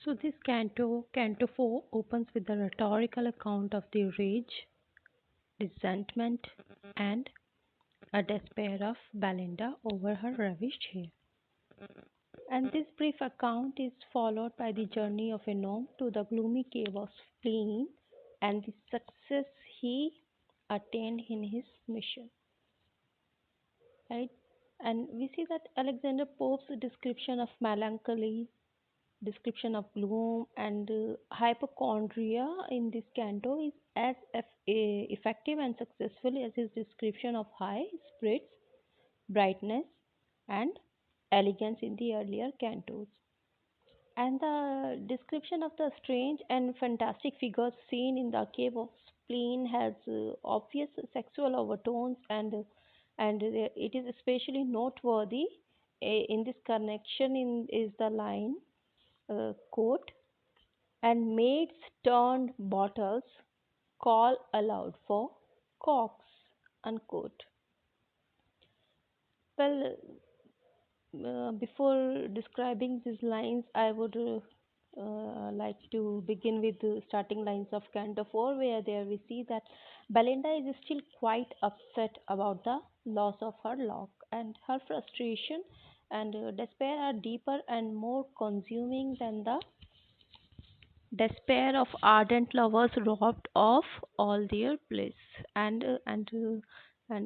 So this Canto 4, opens with a rhetorical account of the rage, resentment, and a despair of Belinda over her ravished hair. And this brief account is followed by the journey of a gnome to the gloomy cave of Spleen and the success he attained in his mission. Right? And we see that Alexander Pope's description of melancholy, description of gloom, and hypochondria in this canto is as effective and successful as his description of high spirits, brightness, and elegance in the earlier cantos. And the description of the strange and fantastic figures seen in the cave of spleen has obvious sexual overtones, and it is especially noteworthy in this connection in is the line quote, and maids turned bottles call aloud for cocks, unquote. Well, before describing these lines, I would like to begin with the starting lines of Canto 4, where there we see that Belinda is still quite upset about the loss of her lock, and her frustration and despair are deeper and more consuming than the despair of ardent lovers robbed of all their bliss. And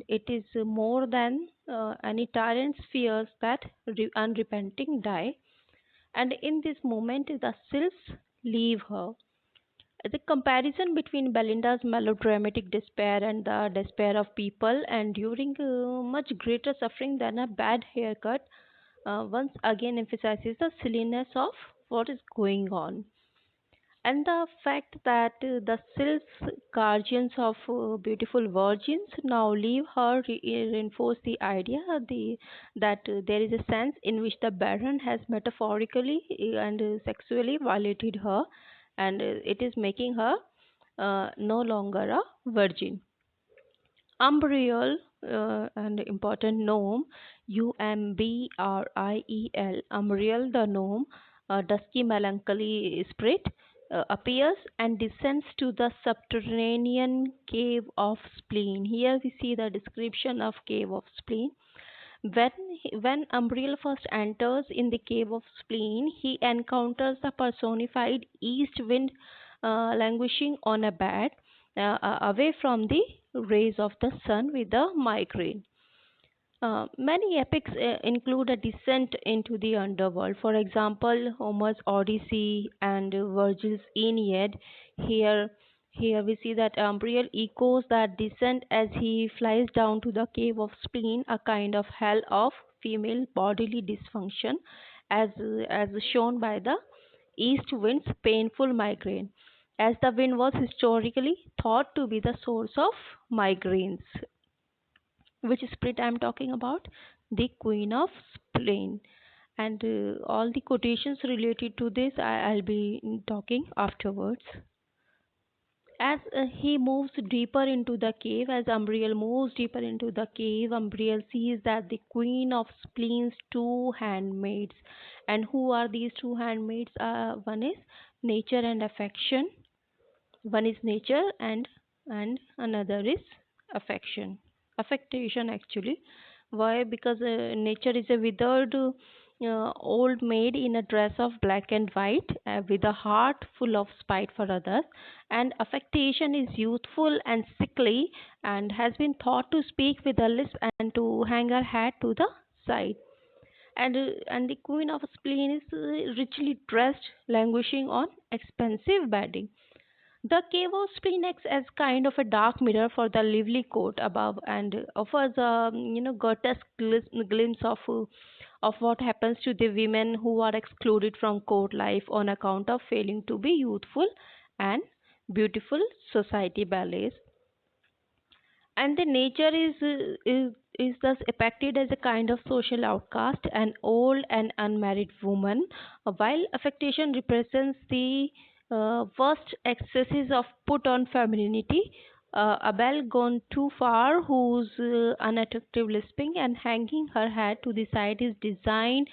it is more than any tyrant's fears that unrepenting die, and in this moment the sylphs leave her. The comparison between Belinda's melodramatic despair and the despair of people enduring much greater suffering than a bad haircut once again emphasizes the silliness of what is going on. And the fact that the sylphs, guardians of beautiful virgins, now leave her reinforce the idea that there is a sense in which the baron has metaphorically and sexually violated her, and it is making her no longer a virgin. Umbriel, and important gnome, Umbriel, Umbriel the gnome, a dusky melancholy spirit, appears and descends to the subterranean cave of spleen. Here we see the description of cave of spleen. When when Umbriel first enters in the cave of spleen, he encounters the personified east wind languishing on a bed away from the rays of the sun with a migraine. Many epics include a descent into the underworld. For example, Homer's Odyssey and Virgil's Aeneid. Here, here we see that Umbriel echoes that descent as he flies down to the cave of spleen, a kind of hell of female bodily dysfunction, as as shown by the east wind's painful migraine, as the wind was historically thought to be the source of migraines. Which spirit I'm talking about? The Queen of Spleen. And all the quotations related to this I'll be talking afterwards. As he moves deeper into the cave, as Umbriel moves deeper into the cave, Umbriel sees that the Queen of Spleen's two handmaids. And who are these two handmaids? One is nature and affection. One is nature, and another is affection, affectation actually. Why? Because nature is a withered old maid in a dress of black and white, with a heart full of spite for others, and affectation is youthful and sickly, and has been thought to speak with a lisp and to hang her head to the side. And the Queen of Spleen is richly dressed, languishing on expensive bedding. The cave of spleen acts as kind of a dark mirror for the lively court above, and offers a grotesque glimpse of what happens to the women who are excluded from court life on account of failing to be youthful and beautiful society ballets. And the nature is thus depicted as a kind of social outcast, an old and unmarried woman, while affectation represents the worst excesses of put on femininity. A belle gone too far, whose unattractive lisping and hanging her head to the side is designed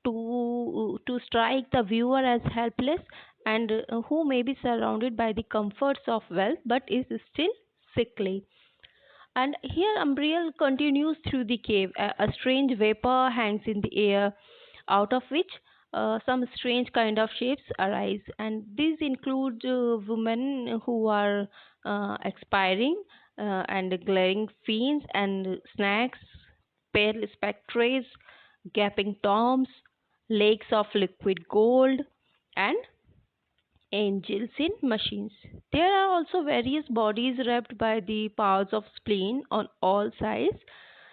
to strike the viewer as helpless and who may be surrounded by the comforts of wealth but is still sickly. And here Umbriel continues through the cave. A strange vapor hangs in the air, out of which some strange kind of shapes arise. And these include women who are expiring, and glaring fiends and snakes, pale spectres, gaping tombs, lakes of liquid gold, and angels in machines. There are also various bodies wrapped by the powers of spleen on all sides,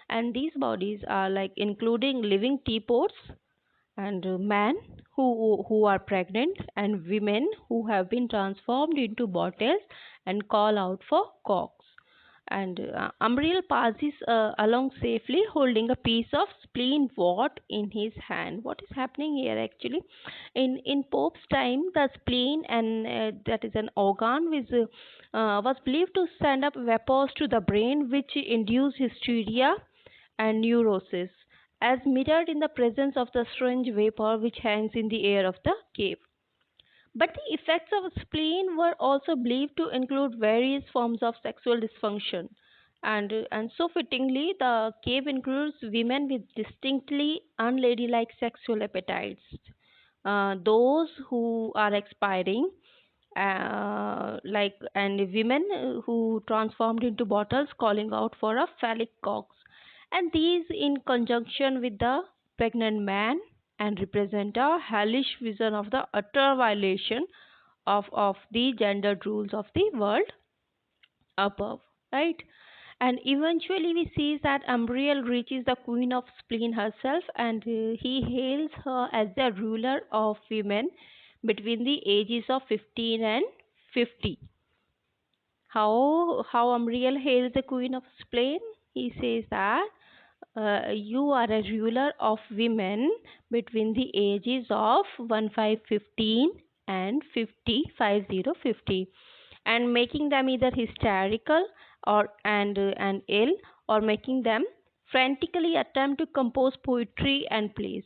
and these bodies are like including living teapots and men who are pregnant and women who have been transformed into bottles and call out for cocks. And Umbriel passes along safely holding a piece of spleen wort in his hand. What is happening here actually? In Pope's time, the spleen, and that is an organ which was believed to send up vapors to the brain which induce hysteria and neurosis, as mirrored in the presence of the strange vapor which hangs in the air of the cave. But the effects of spleen were also believed to include various forms of sexual dysfunction. And so fittingly, the cave includes women with distinctly unladylike sexual appetites, those who are expiring, and women who transformed into bottles calling out for a phallic cocks, and these in conjunction with the pregnant man and represent a hellish vision of the utter violation of the gendered rules of the world above, right? And eventually we see that Umbriel reaches the Queen of Spleen herself, and he hails her as the ruler of women between the ages of 15 and 50. How Umbriel hails the Queen of Spleen? He says that you are a ruler of women between the ages of 1515 and 50, and making them either hysterical and ill, or making them frantically attempt to compose poetry and plays.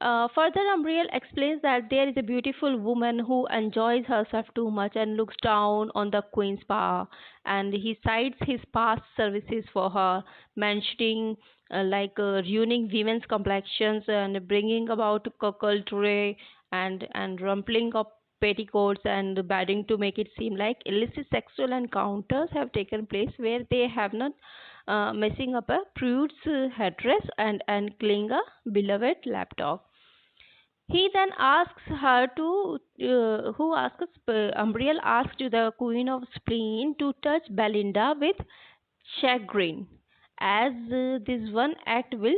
Further, Umbriel explains that there is a beautiful woman who enjoys herself too much and looks down on the queen's power, and he cites his past services for her, mentioning ruining women's complexions and bringing about cuckoldry and rumpling of petticoats and bedding to make it seem like illicit sexual encounters have taken place where they have not, messing up a prude's headdress and killing a beloved lapdog. He then asks her to, who asks, Umbriel asks the Queen of Spleen to touch Belinda with chagrin, as this one act will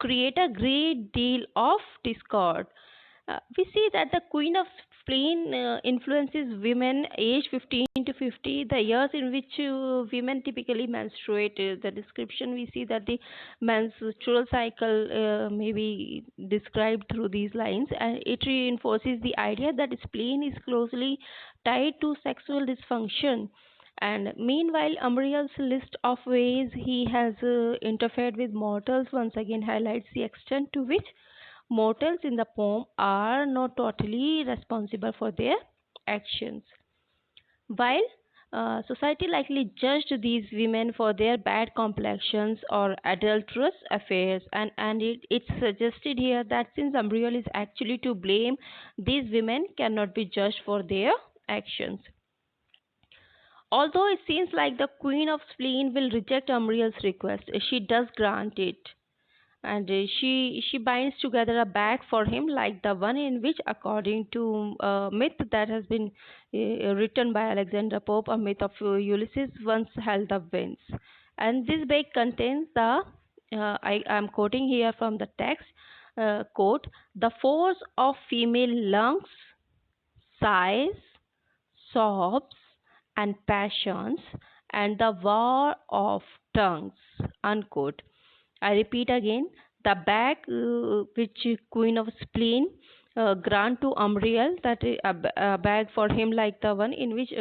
create a great deal of discord. We see that the Queen of Spleen influences women aged 15 to 50, the years in which women typically menstruate. The description we see that the menstrual cycle may be described through these lines, and it reinforces the idea that spleen is closely tied to sexual dysfunction. And meanwhile, Umbriel's list of ways he has interfered with mortals once again highlights the extent to which mortals in the poem are not totally responsible for their actions. While society likely judged these women for their bad complexions or adulterous affairs, and it's suggested here that since Umbriel is actually to blame, these women cannot be judged for their actions. Although it seems like the Queen of Spleen will reject Umbriel's request, she does grant it, and she binds together a bag for him like the one in which, according to a myth that has been written by Alexander Pope, a myth of Ulysses once held the winds. And this bag contains the, I am quoting here from the text, quote, the force of female lungs, sighs, sobs, and passions, and the war of tongues, unquote. I repeat again, the bag which Queen of Spleen grant to Umbriel, that is a bag for him like the one in which,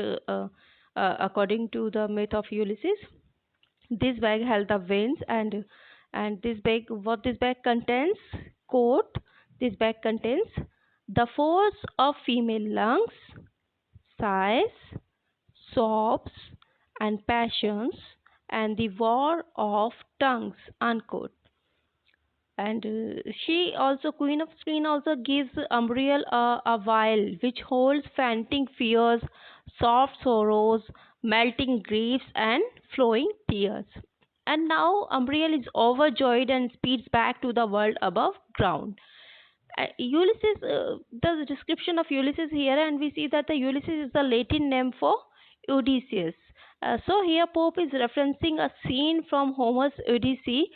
according to the myth of Ulysses, this bag held the winds, and And what this bag contains? Quote, this bag contains the force of female lungs, sighs, sobs, and passions, and the war of tongues, unquote. And she also, Queen of Spleen also gives Umbriel a vial which holds fainting fears, soft sorrows, melting griefs, and flowing tears. And now Umbriel is overjoyed and speeds back to the world above ground. Ulysses, the description of Ulysses here, and we see that the Ulysses is the Latin name for Odysseus. So here Pope is referencing a scene from Homer's Odyssey,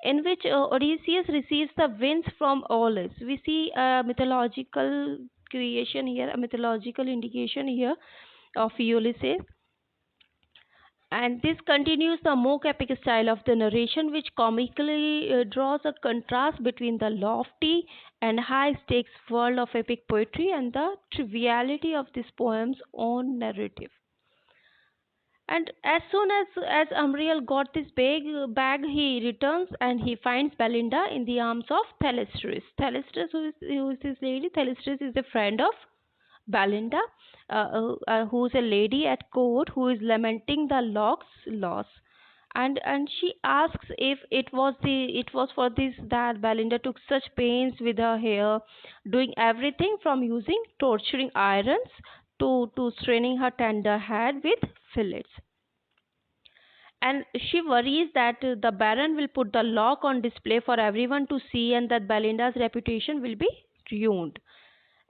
in which Odysseus receives the winds from Aulus. We see a mythological creation here, a mythological indication here of Ulysses. And this continues the mock epic style of the narration, which comically draws a contrast between the lofty and high stakes world of epic poetry and the triviality of this poem's own narrative. And as soon as Umbriel got this bag, he returns and he finds Belinda in the arms of Theistrus. Theistrus, who is this lady? Theistrus is a friend of Belinda, who's a lady at court who is lamenting the lock's loss. And she asks if it was for this that Belinda took such pains with her hair, doing everything from using torturing irons to straining her tender head with fillets. And she worries that the Baron will put the lock on display for everyone to see and that Belinda's reputation will be ruined.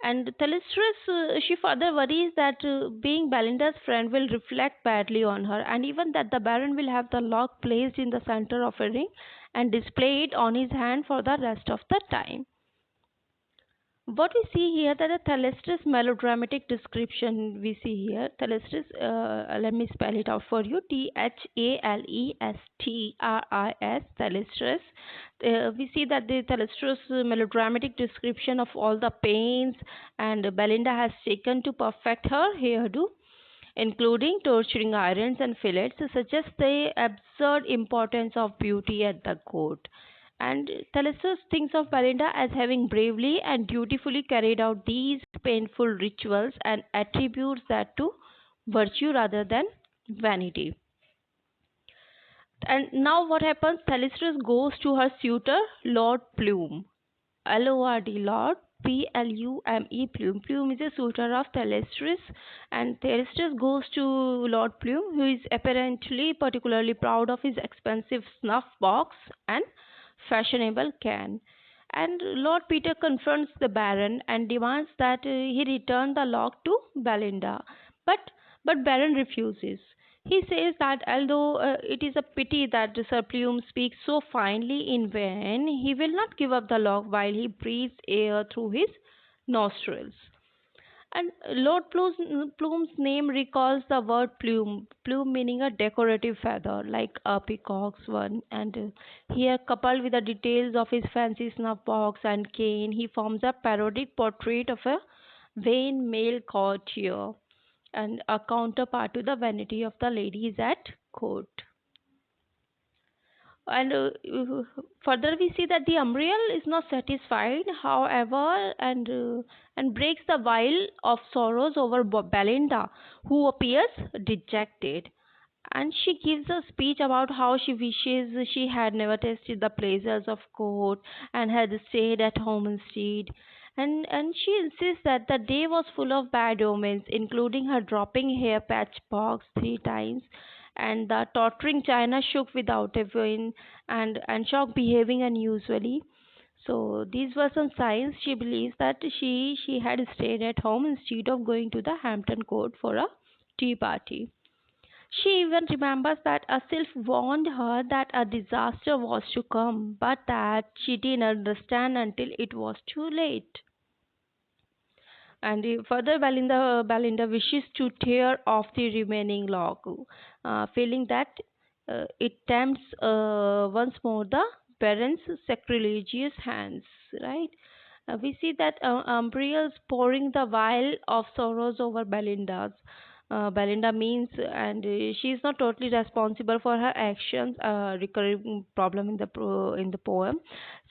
And Theistrus, she further worries that being Belinda's friend will reflect badly on her, and even that the Baron will have the lock placed in the center of a ring and display it on his hand for the rest of the time. What we see here, that a Theistrus melodramatic description we see here. Theistrus, let me spell it out for you. Thaleistris. Theistrus. We see that the Theistrus melodramatic description of all the pains and Belinda has taken to perfect her hairdo, including torturing irons and fillets, suggests the absurd importance of beauty at the court. And Thales thinks of Belinda as having bravely and dutifully carried out these painful rituals and attributes that to virtue rather than vanity. And now what happens? Theistrus goes to her suitor, Lord Plume. Lord, Lord, Plume. Plume. Plume is a suitor of Theistrus, and Theistrus goes to Lord Plume, who is apparently particularly proud of his expensive snuff box and fashionable can. And Lord Peter confronts the Baron and demands that he return the lock to Belinda. But Baron refuses. He says that although it is a pity that Sir Plume speaks so finely in vain, he will not give up the lock while he breathes air through his nostrils. And Lord Plume's name recalls the word plume, plume meaning a decorative feather, like a peacock's one. And here, coupled with the details of his fancy snuff box and cane, he forms a parodic portrait of a vain male courtier and a counterpart to the vanity of the ladies at court. And further we see that the Umbriel is not satisfied, however, and breaks the vial of sorrows over Belinda, who appears dejected. And she gives a speech about how she wishes she had never tasted the pleasures of court and had stayed at home instead. And she insists that the day was full of bad omens, including her dropping hair patch box 3 times, and the tottering china shook without a wind, and shock behaving unusually. So these were some signs she believes that she had stayed at home instead of going to the Hampton Court for a tea party. She even remembers that a sylph warned her that a disaster was to come, but that she didn't understand until it was too late. And further, Belinda wishes to tear off the remaining lock, feeling that it tempts once more the parents' sacrilegious hands. Right? We see that Umbriel's pouring the vial of sorrows over Belinda's. Belinda means, and she is not totally responsible for her actions. Recurring problem in in the poem,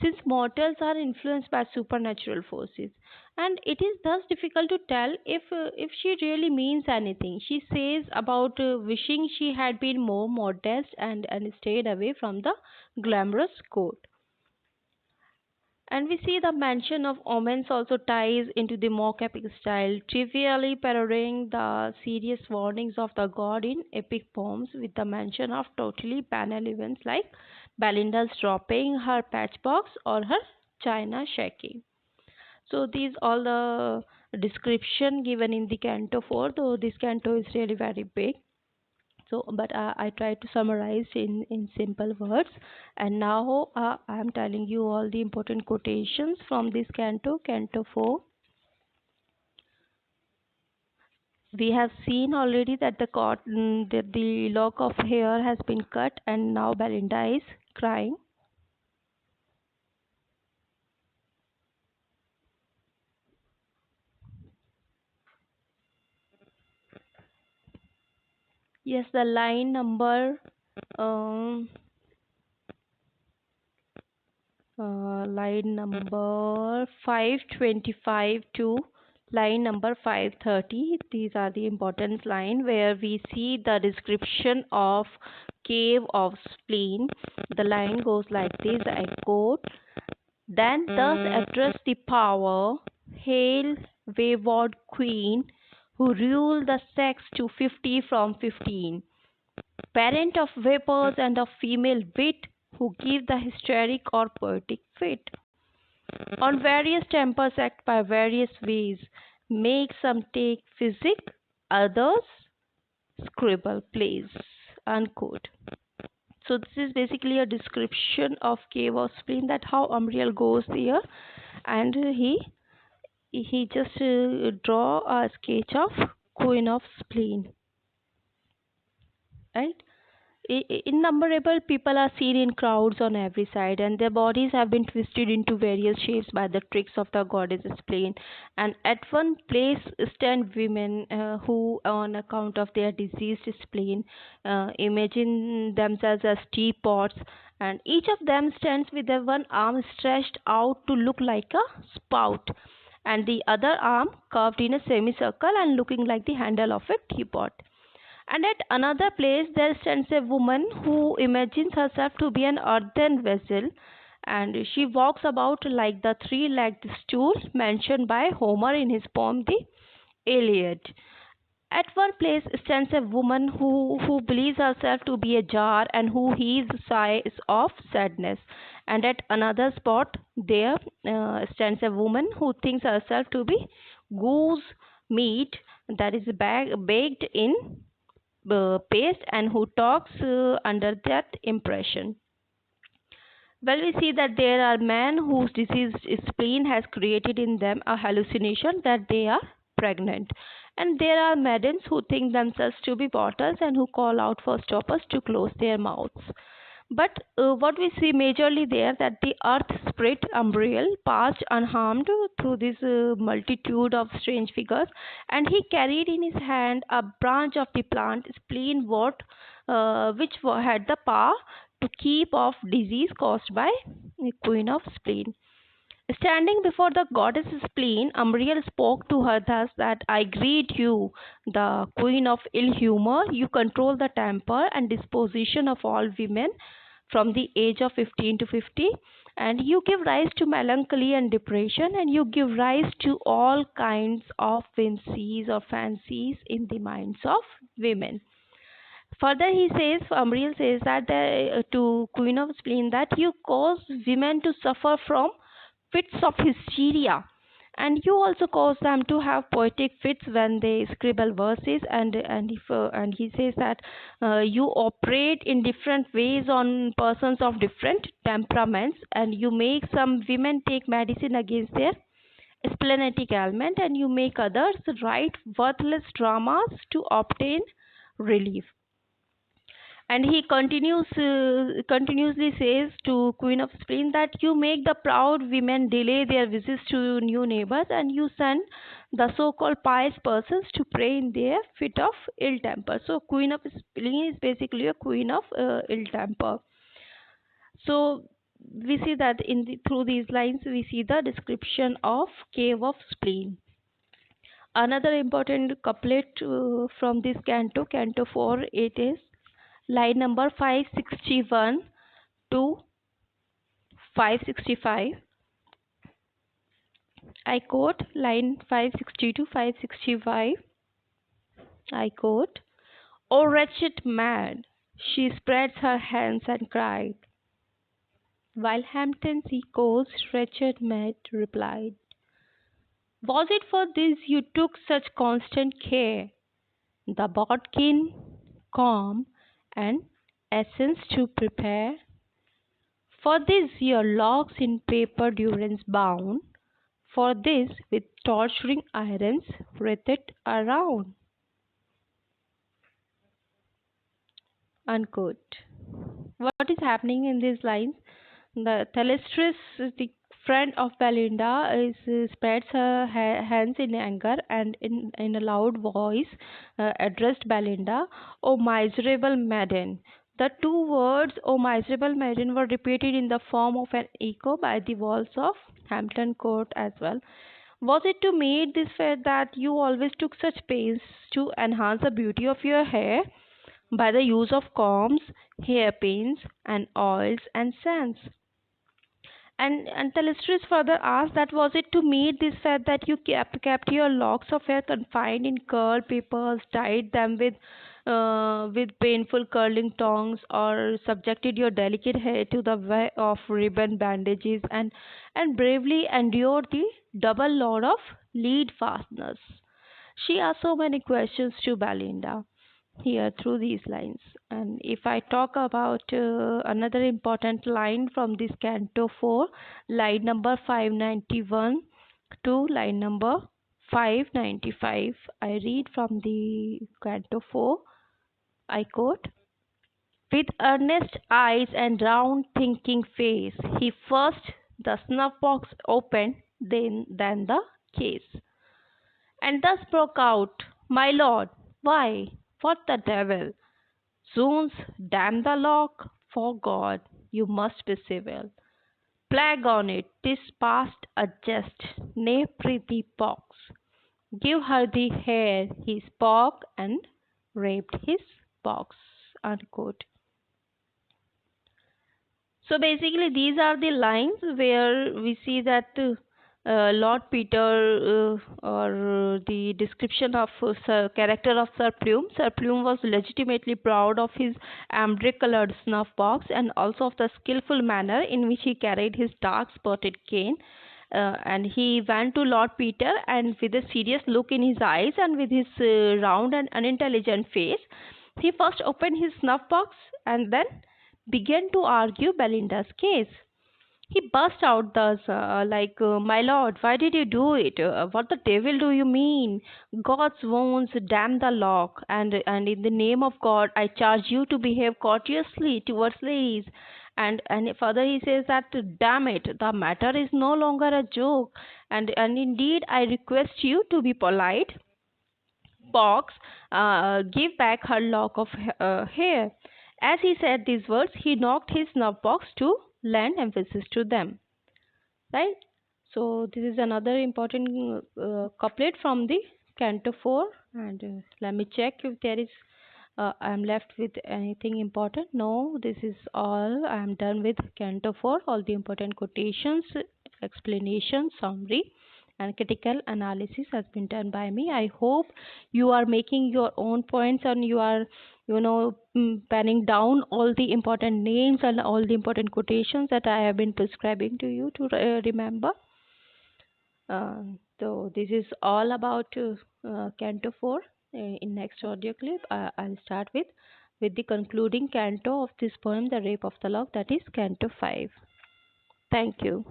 since mortals are influenced by supernatural forces, and it is thus difficult to tell if she really means anything. She says about wishing she had been more modest and stayed away from the glamorous court. And we see the mention of omens also ties into the mock epic style, trivially parodying the serious warnings of the god in epic poems with the mention of totally banal events like Belinda's dropping her patchbox or her china shaking. So these all the description given in the Canto 4, though this canto is really very big. So but I try to summarize in simple words, and now I am telling you all the important quotations from this canto 4. We have seen already that the lock of hair has been cut, and now Belinda is crying. Yes, the line number um, line number 525 to line number 530. These are the important line where we see the description of Cave of Spleen. The line goes like this, I quote: then thus address the power, hail wayward queen, who rule the sex to 50 from 15, parent of vapors and of female wit, who give the hysteric or poetic fit. On various tempers act by various ways, make some take physic, others scribble plays. Unquote. So this is basically a description of Cave of Spleen, that how Umbriel goes there, and he just draw a sketch of Queen of Spleen, right? Innumerable people are seen in crowds on every side, and their bodies have been twisted into various shapes by the tricks of the goddess Spleen. And at one place stand women who, on account of their diseased spleen, imagine themselves as teapots, and each of them stands with their one arm stretched out to look like a spout, and the other arm curved in a semicircle and looking like the handle of a teapot. And at another place there stands a woman who imagines herself to be an earthen vessel, and she walks about like the three-legged stool mentioned by Homer in his poem The Iliad. At one place stands a woman who believes herself to be a jar and who heaves sighs of sadness. And at another spot there stands a woman who thinks herself to be goose meat that is baked in paste, and who talks under that impression. Well, we see that there are men whose diseased spleen has created in them a hallucination that they are pregnant. And there are maidens who think themselves to be bottles and who call out for stoppers to close their mouths. But what we see majorly there, that the earth spirit Umbriel passed unharmed through this multitude of strange figures, and he carried in his hand a branch of the plant spleenwort, which had the power to keep off disease caused by the Queen of Spleen. Standing before the goddess Spleen, Umbriel spoke to her thus: that I greet you, the queen of ill humor. You control the temper and disposition of all women from the age of 15 to 50, and you give rise to melancholy and depression, and you give rise to all kinds of whimsies or fancies in the minds of women. Further, he says, Umbriel says that to Queen of Spleen, that you cause women to suffer from fits of hysteria, and you also cause them to have poetic fits when they scribble verses, and he says that you operate in different ways on persons of different temperaments, and you make some women take medicine against their splenetic ailment, and you make others write worthless dramas to obtain relief. And he continuously says to Queen of Spleen that you make the proud women delay their visits to new neighbors, and you send the so-called pious persons to pray in their fit of ill temper. So Queen of Spleen is basically a queen of ill temper. So we see that through these lines we see the description of Cave of Spleen. Another important couplet from this canto, Canto 4, it is line number 561 to 565. I quote line 560 to 565. I quote, "O wretched man," she spreads her hands and cried, while Hampton's echoes, "wretched maid," replied, "Was it for this you took such constant care, the bodkin, comb, and essence to prepare? For this your locks in paper durance bound, for this with torturing irons wreathed around." Unquote. What is happening in these lines? The Theistrus, the friend of Belinda, spreads her hands in anger and in a loud voice addressed Belinda, "O miserable maiden." The two words, "O miserable maiden," were repeated in the form of an echo by the walls of Hampton Court as well. "Was it to meet this fate that you always took such pains to enhance the beauty of your hair by the use of combs, hairpins, and oils and scents?" And Theistrus further asked that was it to meet this fact that you kept your locks of hair confined in curl papers, tied them with painful curling tongs, or subjected your delicate hair to the way of ribbon bandages, and bravely endured the double load of lead fasteners? She asked so many questions to Belinda here through these lines. And if I talk about another important line from this Canto 4, line number 591 to line number 595, I read from the Canto 4. I quote, "With earnest eyes and round thinking face, he first the snuff box opened, then the case, and thus broke out, 'My lord, why, what the devil! Zounds, damn the lock, for God, you must be civil. Plague on it, 'tis past a jest, nay prithee pox. Give her the hair,' he spoke, and raped his box." Unquote. So basically, these are the lines where we see that Lord Peter, or the description of character of Sir Plume. Sir Plume was legitimately proud of his amber-colored snuff box, and also of the skillful manner in which he carried his dark spotted cane. And he went to Lord Peter, and with a serious look in his eyes and with his round and unintelligent face, he first opened his snuff box and then began to argue Belinda's case. He burst out thus, "My lord, why did you do it? What the devil do you mean? God's wounds, damn the lock, and in the name of God, I charge you to behave courteously towards ladies." And further he says that, "Damn it, the matter is no longer a joke, and indeed I request you to be polite. Box, give back her lock of hair." As he said these words, he knocked his snuff box to lend emphasis to them. Right? So this is another important couplet from the Canto 4. And let me check if there is. I am left with anything important. No, this is all. I am done with Canto 4. All the important quotations, explanation, summary, and critical analysis has been done by me. I hope you are making your own points, and you are, penning down all the important names and all the important quotations that I have been prescribing to you to remember. So this is all about Canto 4. In next audio clip, I'll start with the concluding canto of this poem, The Rape of the Lock, that is Canto 5. Thank you.